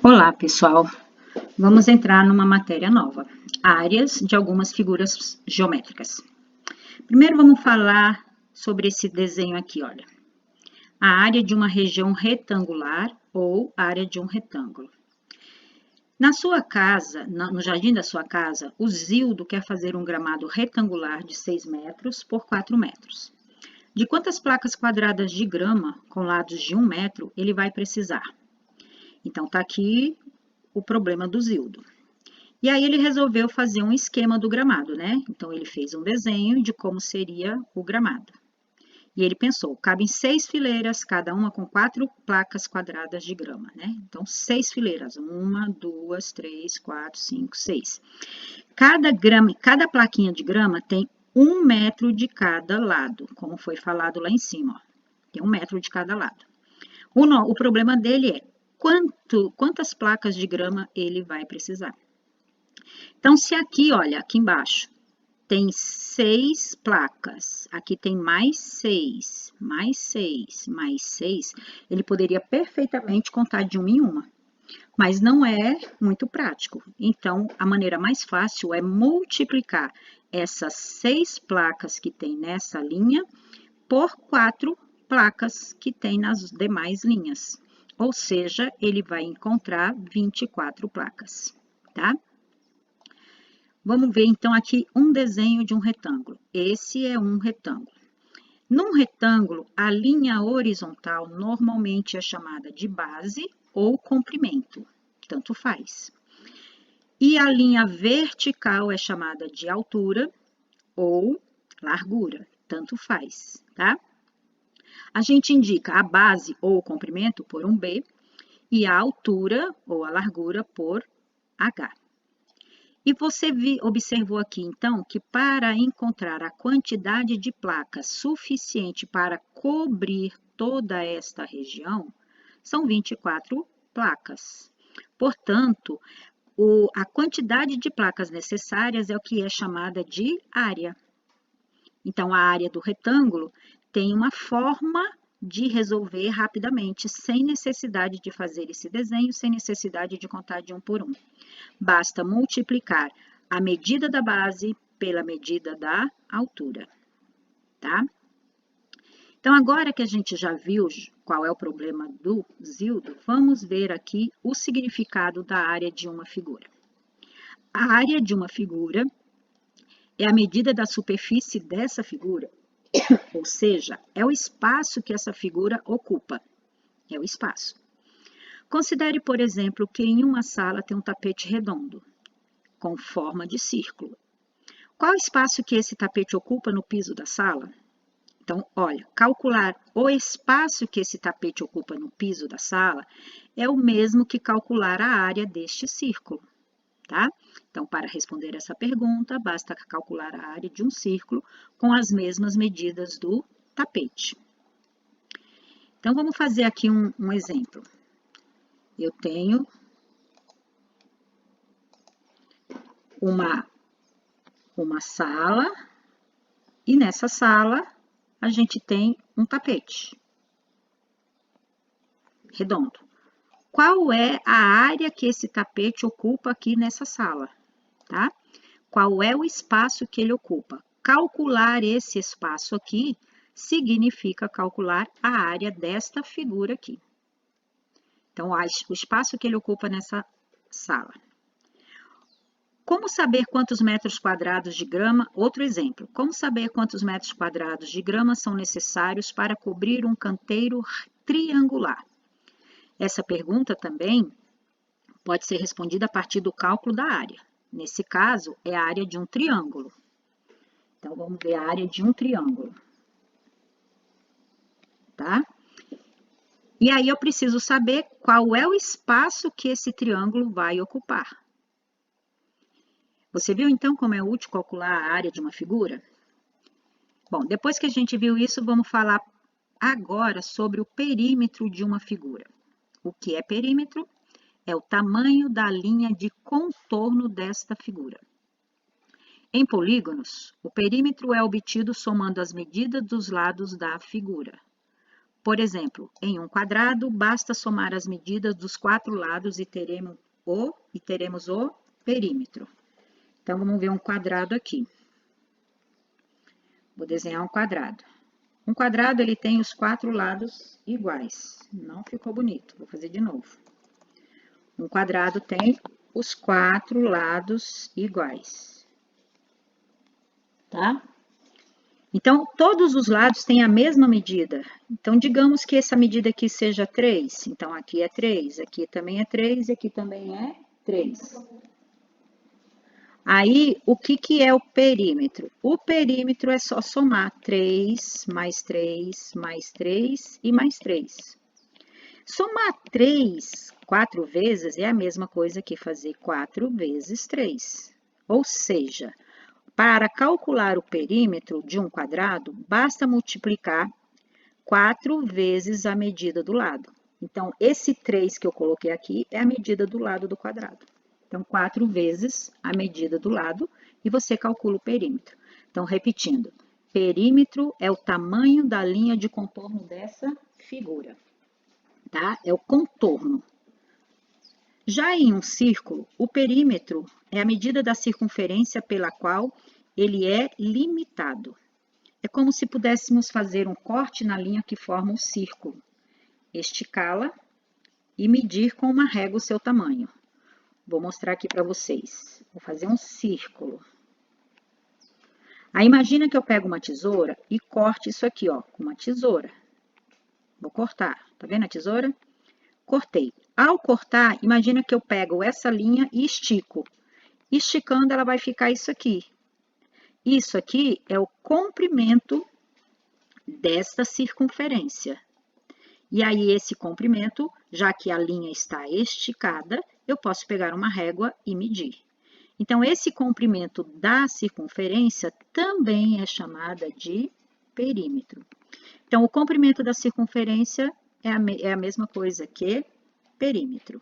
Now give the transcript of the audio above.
Olá, pessoal! Vamos entrar numa matéria nova, áreas de algumas figuras geométricas. Primeiro vamos falar sobre esse desenho aqui, olha. A área de uma região retangular ou área de um retângulo. Na sua casa, no jardim da sua casa, o Zildo quer fazer um gramado retangular de 6 metros por 4 metros. De quantas placas quadradas de grama com lados de 1 metro ele vai precisar? Então, tá aqui o problema do Zildo. E aí ele resolveu fazer um esquema do gramado, né? Então ele fez um desenho de como seria o gramado. E ele pensou, cabem 6 fileiras, cada uma com 4 placas quadradas de grama, né? Então 6 fileiras, 1, 2, 3, 4, 5, 6. Cada plaquinha de grama tem 1 metro de cada lado, como foi falado lá em cima, ó. Tem 1 metro de cada lado. O problema dele é quantas placas de grama ele vai precisar. Então, se aqui, olha, aqui embaixo, tem 6 placas, aqui tem mais 6, mais 6, mais 6, ele poderia perfeitamente contar de uma em uma, mas não é muito prático. Então, a maneira mais fácil é multiplicar essas 6 placas que tem nessa linha por 4 placas que tem nas demais linhas. Ou seja, ele vai encontrar 24 placas, tá? Vamos ver, então, aqui um desenho de um retângulo. Esse é um retângulo. Num retângulo, a linha horizontal normalmente é chamada de base ou comprimento, tanto faz. E a linha vertical é chamada de altura ou largura, tanto faz, tá? A gente indica a base ou o comprimento por um B e a altura ou a largura por H. E você observou aqui, então, que para encontrar a quantidade de placas suficiente para cobrir toda esta região, são 24 placas. Portanto, a quantidade de placas necessárias é o que é chamada de área. Então, a área do retângulo tem uma forma de resolver rapidamente, sem necessidade de fazer esse desenho, sem necessidade de contar de um por um. Basta multiplicar a medida da base pela medida da altura, tá? Então, agora que a gente já viu qual é o problema do Zildo, vamos ver aqui o significado da área de uma figura. A área de uma figura é a medida da superfície dessa figura, ou seja, é o espaço que essa figura ocupa, é o espaço. Considere, por exemplo, que em uma sala tem um tapete redondo, com forma de círculo. Qual o espaço que esse tapete ocupa no piso da sala? Então, olha, calcular o espaço que esse tapete ocupa no piso da sala é o mesmo que calcular a área deste círculo, tá? Então, para responder essa pergunta, basta calcular a área de um círculo com as mesmas medidas do tapete. Então, vamos fazer aqui um exemplo. Eu tenho uma sala e nessa sala a gente tem um tapete redondo. Qual é a área que esse tapete ocupa aqui nessa sala, tá? Qual é o espaço que ele ocupa? Calcular esse espaço aqui significa calcular a área desta figura aqui. Então, o espaço que ele ocupa nessa sala. Como saber quantos metros quadrados de grama? Outro exemplo. Como saber quantos metros quadrados de grama são necessários para cobrir um canteiro triangular? Essa pergunta também pode ser respondida a partir do cálculo da área. Nesse caso, é a área de um triângulo. Então, vamos ver a área de um triângulo. Tá? E aí, eu preciso saber qual é o espaço que esse triângulo vai ocupar. Você viu, então, como é útil calcular a área de uma figura? Bom, depois que a gente viu isso, vamos falar agora sobre o perímetro de uma figura. O que é perímetro? É o tamanho da linha de contorno desta figura. Em polígonos, o perímetro é obtido somando as medidas dos lados da figura. Por exemplo, em um quadrado, basta somar as medidas dos 4 lados e teremos o perímetro. Então, vamos ver um quadrado aqui. Vou desenhar um quadrado. Um quadrado, ele tem os 4 lados iguais. Não ficou bonito, vou fazer de novo. Um quadrado tem os 4 lados iguais. Tá? Então, todos os lados têm a mesma medida. Então, digamos que essa medida aqui seja 3. Então, aqui é 3, aqui também é 3 e aqui também é 3. Aí, o que é o perímetro? O perímetro é só somar 3, mais 3, mais 3 e mais 3. Somar 3 4 vezes é a mesma coisa que fazer 4 vezes 3. Ou seja, para calcular o perímetro de um quadrado, basta multiplicar 4 vezes a medida do lado. Então, esse 3 que eu coloquei aqui é a medida do lado do quadrado. Então, 4 vezes a medida do lado e você calcula o perímetro. Então, repetindo, perímetro é o tamanho da linha de contorno dessa figura, tá? É o contorno. Já em um círculo, o perímetro é a medida da circunferência pela qual ele é limitado. É como se pudéssemos fazer um corte na linha que forma o círculo, esticá-la e medir com uma régua o seu tamanho. Vou mostrar aqui para vocês. Vou fazer um círculo. Aí, imagina que eu pego uma tesoura e corte isso aqui, ó, com uma tesoura. Vou cortar. Tá vendo a tesoura? Cortei. Ao cortar, imagina que eu pego essa linha e estico. Esticando, ela vai ficar isso aqui. Isso aqui é o comprimento desta circunferência. E aí, esse comprimento, já que a linha está esticada, eu posso pegar uma régua e medir. Então, esse comprimento da circunferência também é chamada de perímetro. Então, o comprimento da circunferência é a mesma coisa que perímetro.